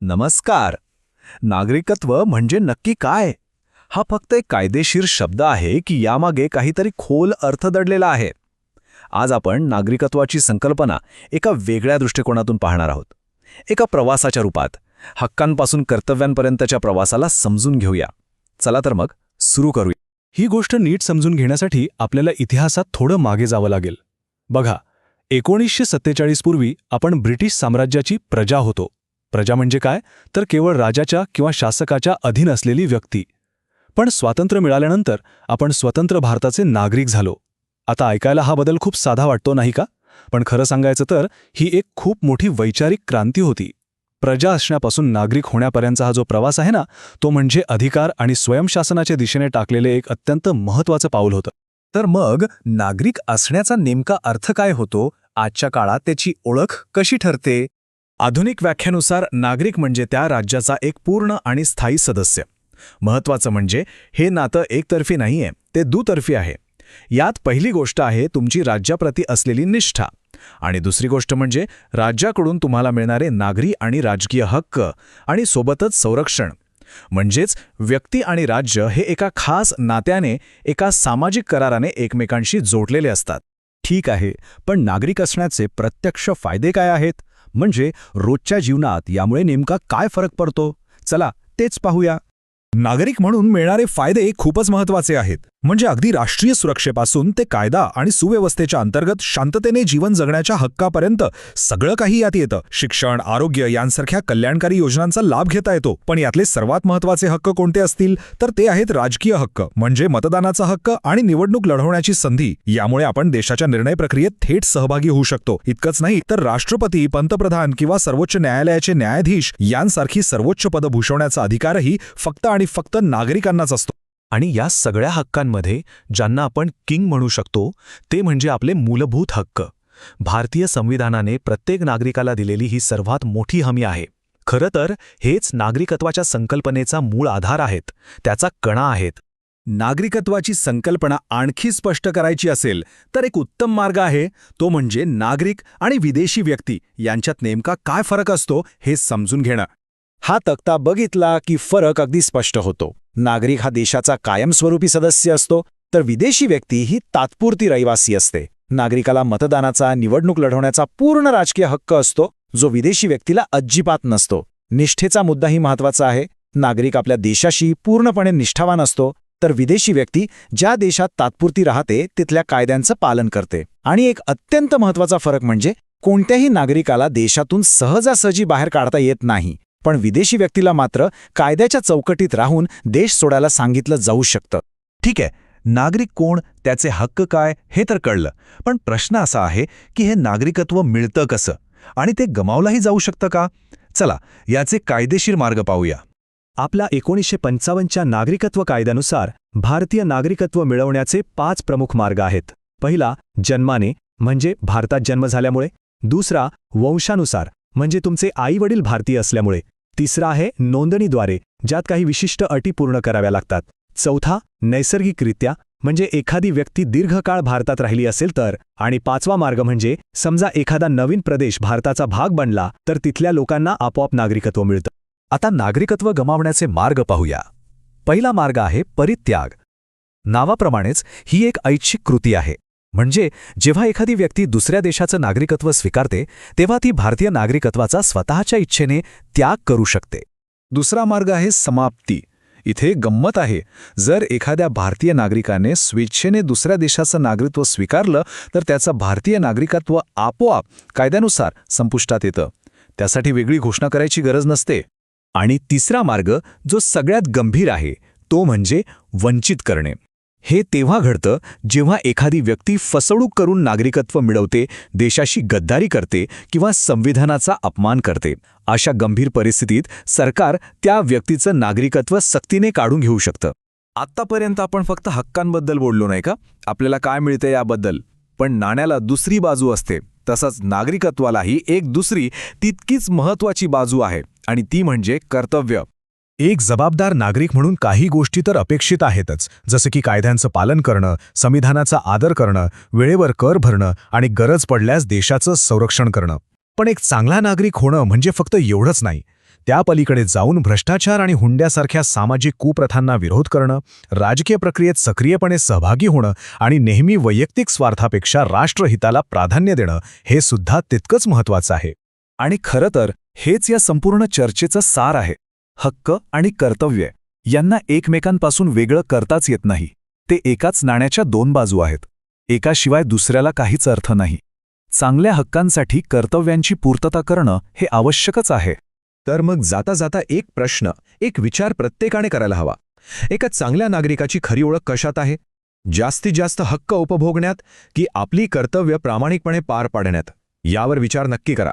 नमस्कार. नागरिकत्व म्हणजे नक्की काय? हा फक्त एक कायदेशीर शब्द आहे की यामागे काहीतरी खोल अर्थ दडलेला आहे? आज आपण नागरिकत्वाची संकल्पना एका वेगळ्या दृष्टिकोनातून पाहणार आहोत. एका प्रवासाच्या रूपात हक्कांपासून कर्तव्यांपर्यंतच्या प्रवासाला समजून घेऊया. चला तर मग सुरू करूया. ही गोष्ट नीट समजून घेण्यासाठी आपल्याला इतिहासात थोडं मागे जावं लागेल. बघा, 1947 पूर्वी आपण ब्रिटिश साम्राज्याची प्रजा होतो. प्रजा म्हणजे काय? तर केवळ राजाच्या किंवा शासकाच्या अधीन असलेली व्यक्ती. पण स्वातंत्र्य मिळाल्यानंतर आपण स्वतंत्र भारताचे नागरिक झालो. आता ऐकायला हा बदल खूप साधा वाटतो नाही का? पण खरं सांगायचं तर ही एक खूप मोठी वैचारिक क्रांती होती. प्रजा असण्यापासून नागरिक होण्यापर्यंतचा हा जो प्रवास आहे ना, तो म्हणजे अधिकार आणि स्वयंशासनाच्या दिशेने टाकलेले एक अत्यंत महत्त्वाचं पाऊल होतं. तर मग नागरिक असण्याचा नेमका अर्थ काय होतो? आजच्या काळात त्याची ओळख कशी ठरते? आधुनिक व्याख्येनुसार नागरिक म्हणजे त्या राज्याचा एक पूर्ण आणि स्थायी सदस्य. महत्त्वाचं म्हणजे हे नातं एकतर्फी नाहीये, ते दुतर्फी आहे. यात पहिली गोष्ट आहे तुमची राज्याप्रती असलेली निष्ठा, आणि दुसरी गोष्ट म्हणजे राज्याकडून तुम्हाला मिळणारे नागरी आणि राजकीय हक्क आणि सोबतच संरक्षण. म्हणजेच व्यक्ती आणि राज्य हे एका खास नात्याने, एका सामाजिक कराराने एकमेकांशी जोडलेले असतात. ठीक आहे, पण नागरिक असण्याचे प्रत्यक्ष फायदे काय आहेत? म्हणजे रोजच्या जीवनात यामुळे नेमका काय फरक पडतो? चला तेच पाहूया. नागरिक म्हणून मिळणारे फायदे खूपच महत्त्वाचे आहेत. म्हणजे अगदी राष्ट्रीय सुरक्षेपासून ते कायदा आणि सुव्यवस्थेच्या अंतर्गत शांततेने जीवन जगण्याच्या हक्कापर्यंत सगळं काही यात येतं. शिक्षण, आरोग्य यांसारख्या कल्याणकारी योजनांचा लाभ घेता येतो. पण यातले सर्वात महत्त्वाचे हक्क कोणते असतील तर ते आहेत राजकीय हक्क, म्हणजे मतदानाचा हक्क आणि निवडणूक लढवण्याची संधी. यामुळे आपण देशाच्या निर्णय प्रक्रियेत थेट सहभागी होऊ शकतो. इतकंच नाही तर राष्ट्रपती, पंतप्रधान किंवा सर्वोच्च न्यायालयाचे न्यायाधीश यांसारखी सर्वोच्च पदं भूषवण्याचा अधिकारही फक्त आणि फक्त नागरिकांनाच असतो. आणि या सगळ्या हक्कांमध्ये ज्यांना आपण किंग म्हणू शकतो ते म्हणजे आपले मूलभूत हक्क. भारतीय संविधानाने प्रत्येक नागरिकाला दिलेली ही सर्वात मोठी हमी आहे. खरं तर हेच नागरिकत्वाच्या संकल्पनेचा मूळ आधार आहेत, त्याचा कणा आहेत. नागरिकत्वाची संकल्पना आणखी स्पष्ट करायची असेल तर एक उत्तम मार्ग आहे, तो म्हणजे नागरिक आणि विदेशी व्यक्ती यांच्यात नेमका काय फरक असतो हे समजून घेणं. हा तक्ता बघितला की फरक अगदी स्पष्ट होतो. नागरिक हा देशाचा कायमस्वरूपी सदस्य असतो, तर विदेशी व्यक्ती ही तात्पुरती रहिवासी असते. नागरिकाला मतदानाचा, निवडणूक लढवण्याचा पूर्ण राजकीय हक्क असतो, जो विदेशी व्यक्तीला अजिबात नसतो. निष्ठेचा मुद्दाही महत्त्वाचा आहे. नागरिक आपल्या देशाशी पूर्णपणे निष्ठावान असतो, तर विदेशी व्यक्ती ज्या देशात तात्पुरती राहते तिथल्या कायद्यांचं पालन करते. आणि एक अत्यंत महत्त्वाचा फरक म्हणजे कोणत्याही नागरिकाला देशातून सहजासहजी बाहेर काढता येत नाही, पण विदेशी व्यक्तीला मात्र कायद्याच्या चौकटीत राहून देश सोडायला सांगितलं जाऊ शकतं. ठीक आहे, नागरिक कोण, त्याचे हक्क काय हे तर कळलं. पण प्रश्न असा आहे की हे नागरिकत्व मिळतं कसं आणि ते गमावलाही जाऊ शकतं का? चला याचे कायदेशीर मार्ग पाहूया. आपल्या 1955च्या नागरिकत्व कायद्यानुसार भारतीय नागरिकत्व मिळवण्याचे 5 प्रमुख मार्ग आहेत. पहिला, जन्माने म्हणजे भारतात जन्म झाल्यामुळे. दुसरा, वंशानुसार म्हणजे तुमचे आई-वडील भारतीय असल्यामुळे. तिसरा आहे नोंदणीद्वारे, ज्यात काही विशिष्ट अटी पूर्ण कराव्या लागतात. चौथा, नैसर्गिकरित्या म्हणजे एखादी व्यक्ती दीर्घकाळ भारतात राहिली असेल तर. आणि 5वा मार्ग म्हणजे समजा एखादा नवीन प्रदेश भारताचा भाग बनला तर तिथल्या लोकांना आपोआप नागरिकत्व मिळतं. आता नागरिकत्व गमावण्याचे मार्ग पाहूया. पहिला मार्ग आहे परित्याग. नावाप्रमाणेच ही एक ऐच्छिक कृती आहे. म्हणजे जेव्हा एखादी व्यक्ती दुसऱ्या देशाचं नागरिकत्व स्वीकारते तेव्हा ती भारतीय नागरिकत्वाचा स्वतःच्या इच्छेने त्याग करू शकते. दुसरा मार्ग आहे समाप्ती. इथे गंमत आहे. जर एखाद्या भारतीय नागरिकाने स्वेच्छेने दुसऱ्या देशाचं नागरिकत्व स्वीकारलं तर त्याचं भारतीय नागरिकत्व आपोआप कायद्यानुसार संपुष्टात येतं. त्यासाठी वेगळी घोषणा करायची गरज नसते. आणि तिसरा मार्ग, जो सगळ्यात गंभीर आहे, तो म्हणजे वंचित करणे. हे तेव्हा घडतं जेव्हा एखादी व्यक्ती फसवणूक करून नागरिकत्व मिळवते, देशाशी गद्दारी करते किंवा संविधानाचा अपमान करते. अशा गंभीर परिस्थितीत सरकार त्या व्यक्तीचं नागरिकत्व सक्तीने काढून घेऊ शकतं. आत्तापर्यंत आपण फक्त हक्कांबद्दल बोललो नाही का? आपल्याला काय मिळतं याबद्दल. पण नाण्याला दुसरी बाजू असते. तसंच नागरिकत्वालाही एक दुसरी तितकीच महत्त्वाची बाजू आहे, आणि ती म्हणजे कर्तव्य. एक जबाबदार नागरिक म्हणून काही गोष्टी तर अपेक्षित आहेतच, जसं की कायद्यांचं पालन करणं, संविधानाचा आदर करणं, वेळेवर कर भरणं आणि गरज पडल्यास देशाचं संरक्षण करणं. पण एक चांगला नागरिक होणं म्हणजे फक्त एवढंच नाही. त्या पलीकडे जाऊन भ्रष्टाचार आणि हुंड्यासारख्या सामाजिक कुप्रथांना विरोध करणं, राजकीय प्रक्रियेत सक्रियपणे सहभागी होणं आणि नेहमी वैयक्तिक स्वार्थापेक्षा राष्ट्रहिताला प्राधान्य देणं हे सुद्धा तितकंच महत्त्वाचं आहे. आणि खरं तर हेच या संपूर्ण चर्चेचं सार आहे. हक्क आणि कर्तव्य यांना एकमेकांपासून वेगळं करताच येत नाही. ते एकाच नाण्याच्या दोन बाजू आहेत. एकाशिवाय दुसऱ्याला काहीच अर्थ नाही. चांगल्या हक्कांसाठी कर्तव्यांची पूर्तता करणं हे आवश्यकच आहे. तर मग जाता जाता एक प्रश्न, एक विचार प्रत्येकाने करायला हवा. एका चांगल्या नागरिकाची खरी ओळख कशात आहे? जास्तीत जास्त हक्क उपभोगण्यात की आपली कर्तव्य प्रामाणिकपणे पार पाडण्यात? यावर विचार नक्की करा.